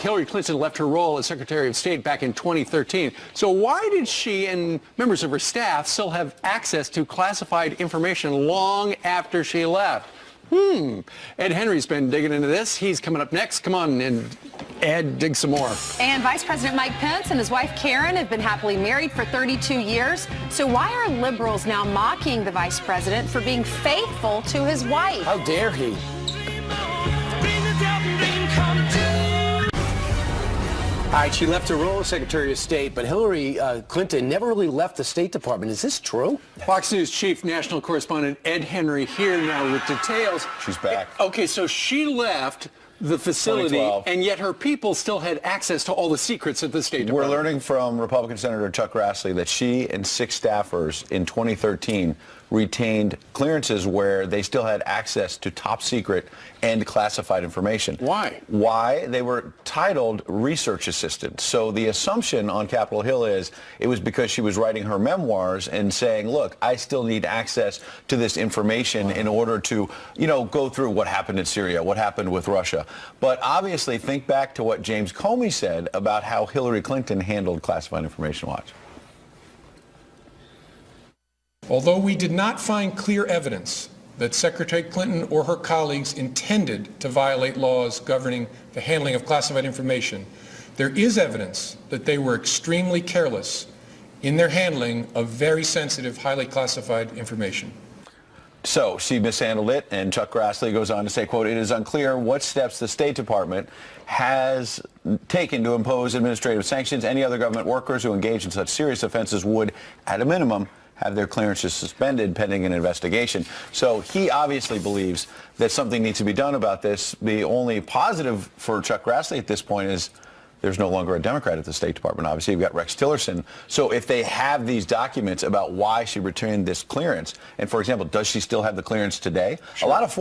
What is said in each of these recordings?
Hillary Clinton left her role as Secretary of State back in 2013. So why did she and members of her staff still have access to classified information long after she left? Ed Henry's been digging into this. He's coming up next. Come on, and Ed, dig some more. And Vice President Mike Pence and his wife Karen have been happily married for 32 years. So why are liberals now mocking the vice president for being faithful to his wife? How dare he? All right, she left her role as Secretary of State, but Hillary Clinton never really left the State Department. Is this true? Fox News Chief National Correspondent Ed Henry here now with details. She's back. Okay, so she left the facility, and yet her people still had access to all the secrets of the State Department. We're learning from Republican Senator Chuck Grassley that she and 6 staffers in 2013 retained clearances where they still had access to top secret and classified information. Why? Why? They were titled research assistants. So the assumption on Capitol Hill is it was because she was writing her memoirs and saying, look, I still need access to this information in order to, go through what happened in Syria, what happened with Russia. But obviously, think back to what James Comey said about how Hillary Clinton handled classified information. Watch. Although we did not find clear evidence that Secretary Clinton or her colleagues intended to violate laws governing the handling of classified information, there is evidence that they were extremely careless in their handling of very sensitive, highly classified information. So she mishandled it, and Chuck Grassley goes on to say, quote, it is unclear what steps the State Department has taken to impose administrative sanctions. Any other government workers who engage in such serious offenses would, at a minimum, have their clearances suspended pending an investigation. So he obviously believes that something needs to be done about this. The only positive for Chuck Grassley at this point is there's no longer a Democrat at the State Department. Obviously, you've got Rex Tillerson. So if they have these documents about why she returned this clearance, and for example, does she still have the clearance today? Sure. A lot of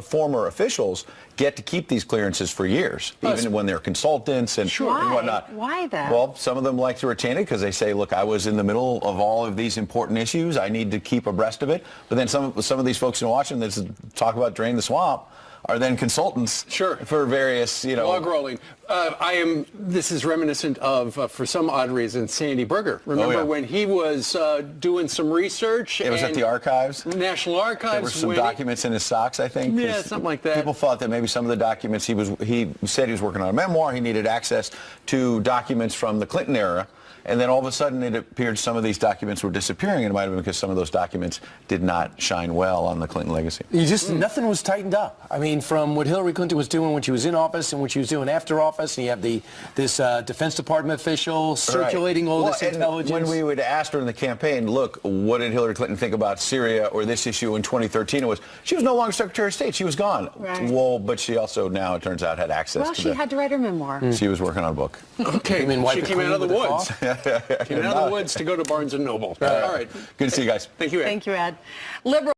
former officials get to keep these clearances for years, even when they're consultants and whatnot. Why that? Well, some of them like to retain it because they say, look, I was in the middle of all of these important issues. I need to keep abreast of it. But then some of these folks in Washington that talk about drain the swamp are then consultants for various, log rolling. This is reminiscent of, for some odd reason, Sandy Berger. Remember when he was doing some research? It was at the archives? National Archives. There were some documents in his socks, I think. Yeah, something like that. People thought that maybe some of the documents, he said he was working on a memoir. He needed access to documents from the Clinton era. And then all of a sudden it appeared some of these documents were disappearing, and it might have been because some of those documents did not shine well on the Clinton legacy. Nothing was tightened up. I mean, from what Hillary Clinton was doing when she was in office and what she was doing after office, and you have this Defense Department official circulating all this intelligence. When we would ask her in the campaign, look, what did Hillary Clinton think about Syria or this issue in 2013? It was, she was no longer Secretary of State. She was gone. Right. Well, but she also now, it turns out, had access to she had to write her memoir. She was working on a book. Okay, she came out of the woods. Came out of the woods to go to Barnes & Noble. All right. Good to see you guys. Thank you, Ed. Thank you, Ed. Liberal